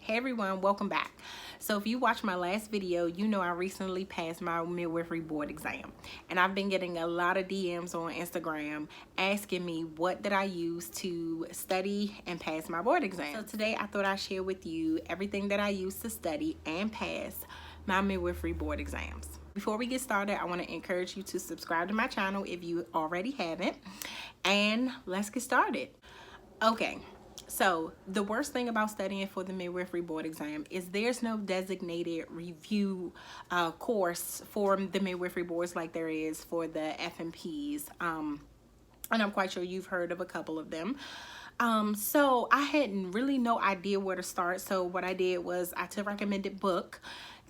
Hey everyone, welcome back. So if you watched my last video, you know I recently passed my midwifery board exam, and I've been getting a lot of DMs on Instagram asking me what did I use to study and pass my board exam. So today I thought I'd share with you everything that I used to study and pass my midwifery board exams. Before we get started, I want to encourage you to subscribe to my channel if you already haven't, and let's get started. Okay. So the worst thing about studying for the midwifery board exam is there's no designated review course for the midwifery boards like there is for the FMPs. And I'm quite sure you've heard of a couple of them. So I had really no idea where to start. So what I did was I took a recommended book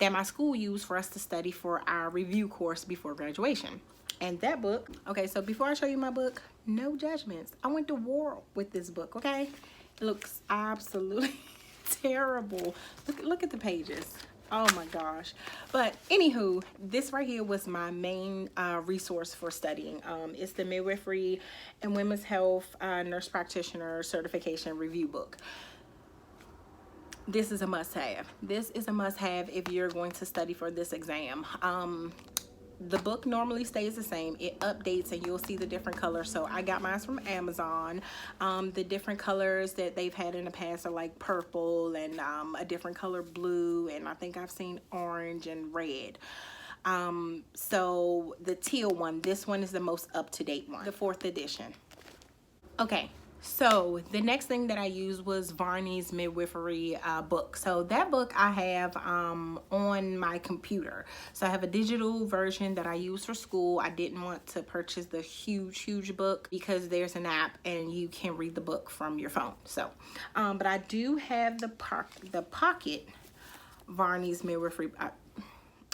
that my school used for us to study for our review course before graduation. And that book, okay, so before I show you my book, no judgments. I went to war with this book, okay? It looks absolutely terrible. Look at the pages. Oh my gosh. But anywho, this right here was my main resource for studying. It's the Midwifery and Women's Health Nurse Practitioner Certification Review Book. This is a must-have. This is a must-have if you're going to study for this exam. The book normally stays the same. It updates and you'll see the different colors. So I got mine from Amazon. The different colors that they've had in the past are like purple and a different color blue, and I think I've seen orange and red. So the teal one, this one is the most up-to-date one, the 4th edition. Okay. So the next thing that I used was Varney's midwifery book. So that book I have on my computer. So I have a digital version that I use for school. I didn't want to purchase the huge book because there's an app and you can read the book from your phone. So, but I do have the pocket Varney's midwifery.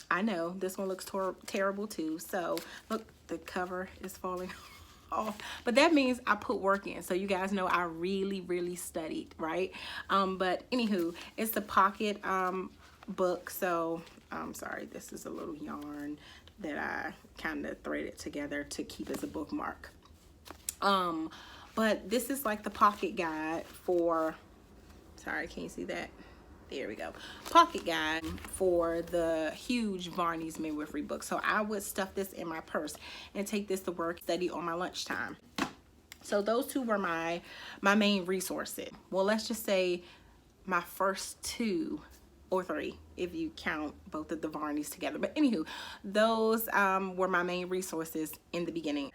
I know this one looks terrible too. So look, the cover is falling off, but that means I put work in, so you guys know I really studied, right? But anywho, it's the pocket book. So I'm sorry, this is a little yarn that I kind of threaded together to keep as a bookmark. But this is like the pocket guide for, sorry, can you see that? There we go. Pocket guide for the huge Varney's midwifery book. So I would stuff this in my purse and take this to work, study on my lunchtime. So those two were my main resources. Well, let's just say my first 2 or 3 if you count both of the Varneys together. But anywho, those were my main resources in the beginning.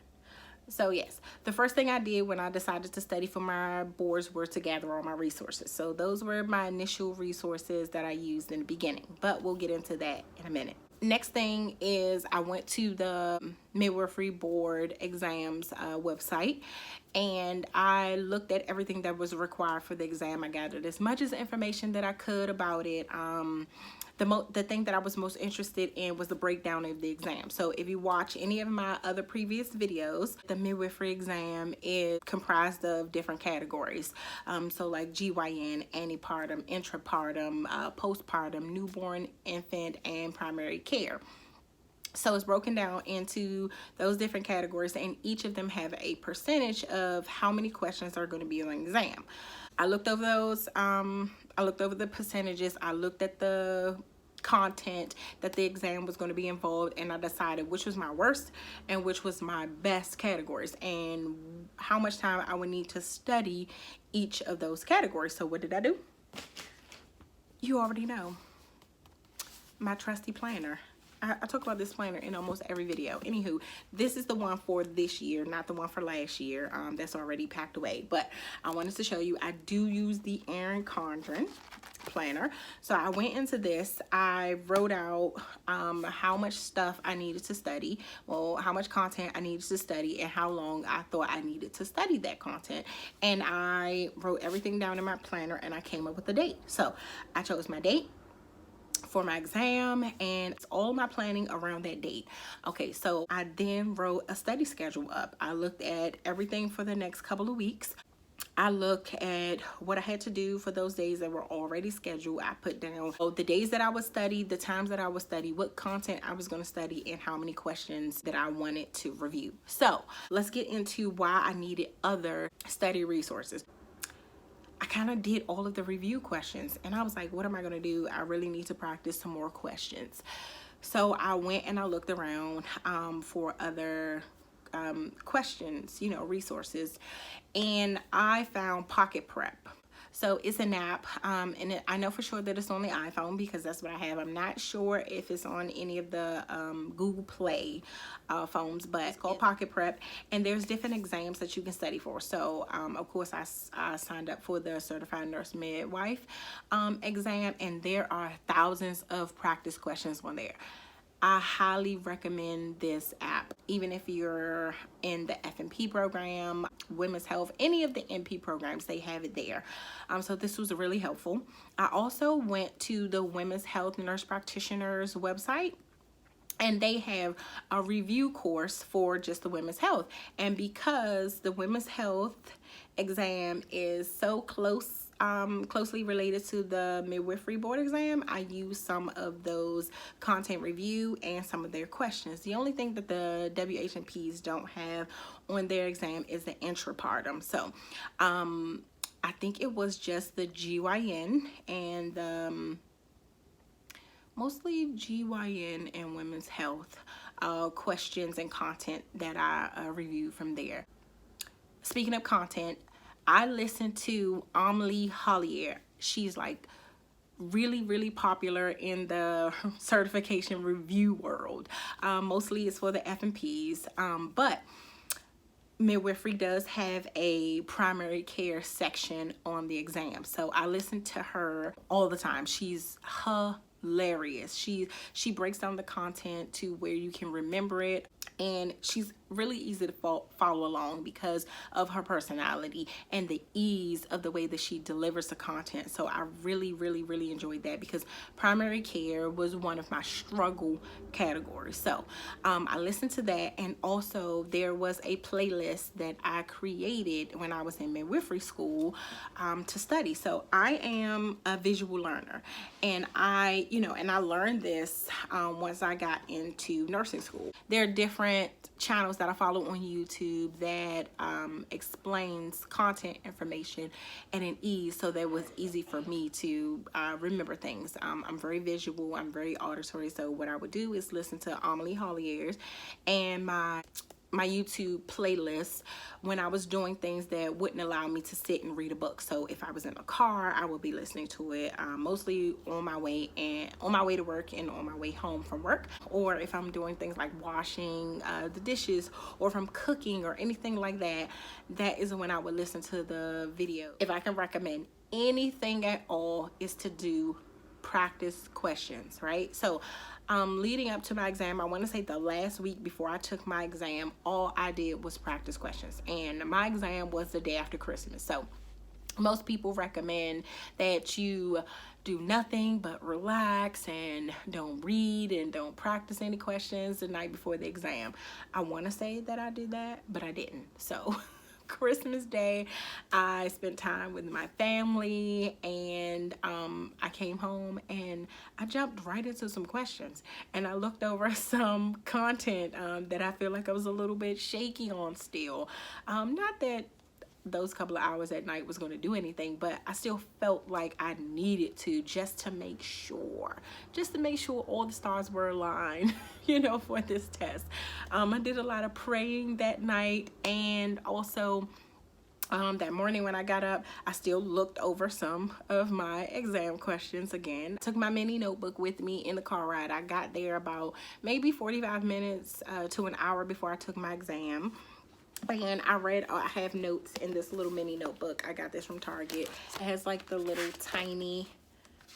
So yes, the first thing I did when I decided to study for my boards were to gather all my resources. So those were my initial resources that I used in the beginning, but we'll get into that in a minute. Next thing is I went to the midwifery board exams website, and I looked at everything that was required for the exam. I gathered as much as information that I could about it. The thing that I was most interested in was the breakdown of the exam. So if you watch any of my other previous videos, the midwifery exam is comprised of different categories. So like GYN, antepartum, intrapartum, postpartum, newborn, infant, and primary care. So it's broken down into those different categories, and each of them have a percentage of how many questions are going to be on the exam. I looked over those. I looked over the percentages. I looked at the content that the exam was going to be involved, and I decided which was my worst and which was my best categories and how much time I would need to study each of those categories. So what did I do? You already know. My trusty planner. I talk about this planner in almost every video. Anywho, this is the one for this year, not the one for last year. That's already packed away. But I wanted to show you, I do use the Erin Condren planner. So I went into this. I wrote out how much stuff I needed to study, well, how much content I needed to study, and how long I thought I needed to study that content. And I wrote everything down in my planner, and I came up with a date. So I chose my date for my exam, and it's all my planning around that date. Okay, so I then wrote a study schedule up. I looked at everything for the next couple of weeks. I looked at what I had to do for those days that were already scheduled. I put down the days that I would study, the times that I would study, what content I was going to study, and how many questions that I wanted to review. So let's get into why I needed other study resources. I kind of did all of the review questions, and I was like, what am I going to do? I really need to practice some more questions. So I went and I looked around for other questions, you know, resources, and I found Pocket Prep. So it's an app, and I know for sure that it's on the iPhone because that's what I have. I'm not sure if it's on any of the Google Play phones, but it's called Pocket Prep, and there's different exams that you can study for. So of course I signed up for the Certified Nurse Midwife exam, and there are thousands of practice questions on there. I highly recommend this app, even if you're in the FNP program, women's health, any of the NP programs, they have it there. So this was really helpful. I also went to the Women's Health Nurse Practitioners website, and they have a review course for just the women's health. And because the women's health exam is so closely related to the midwifery board exam, I use some of those content review and some of their questions. The only thing that the WHMPs don't have on their exam is the intrapartum. So I think it was just the GYN and mostly GYN and women's health questions and content that I reviewed from there. Speaking of content, I listened to Amelie Hollier. She's like really popular in the certification review world. Mostly it's for the FNPs, but midwifery does have a primary care section on the exam. So I listen to her all the time. She's hilarious. She breaks down the content to where you can remember it, and she's really easy to follow along because of her personality and the ease of the way that she delivers the content. So I really enjoyed that because primary care was one of my struggle categories. So I listened to that, and also there was a playlist that I created when I was in midwifery school to study. So I am a visual learner, and I learned this once I got into nursing school. There are different channels that I follow on YouTube that explains content information at an ease, so that it was easy for me to remember things. I'm very visual, I'm very auditory, so what I would do is listen to Amelie Hollier's and my YouTube playlist when I was doing things that wouldn't allow me to sit and read a book. So if I was in a car, I would be listening to it mostly on my way to work and on my way home from work, or if I'm doing things like washing the dishes, or if I'm cooking or anything like that, that is when I would listen to the video. If I can recommend anything at all, is to do practice questions, right? So leading up to my exam, I want to say the last week before I took my exam, all I did was practice questions, and my exam was the day after Christmas. So most people recommend that you do nothing but relax and don't read and don't practice any questions the night before the exam. I want to say that I did that, but I didn't. So Christmas Day, I spent time with my family, and I came home and I jumped right into some questions, and I looked over some content that I feel like I was a little bit shaky on still. Not that those couple of hours at night was going to do anything, but I still felt like I needed to, just to make sure all the stars were aligned, for this test. I did a lot of praying that night, and also that morning when I got up, I still looked over some of my exam questions again. I took my mini notebook with me in the car ride. I got there about maybe 45 minutes to an hour before I took my exam. And I have notes in this little mini notebook. I got this from Target. It has like the little tiny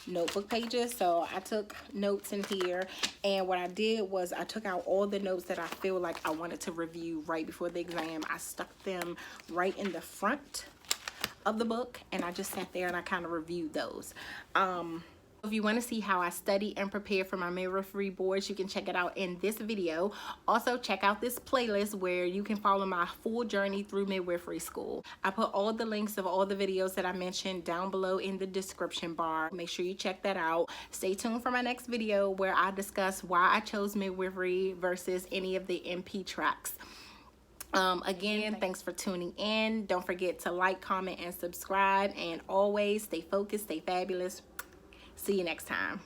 notebook pages, so I took notes in here, and what I did was I took out all the notes that I feel like I wanted to review right before the exam. I stuck them right in the front of the book, and I just sat there and I kind of reviewed those. If you want to see how I study and prepare for my midwifery boards, you can check it out in this video. Also, check out this playlist where you can follow my full journey through midwifery school. I put all the links of all the videos that I mentioned down below in the description bar. Make sure you check that out. Stay tuned for my next video where I discuss why I chose midwifery versus any of the NP tracks. Again, thanks for tuning in. Don't forget to like, comment, and subscribe. And always stay focused, stay fabulous. See you next time.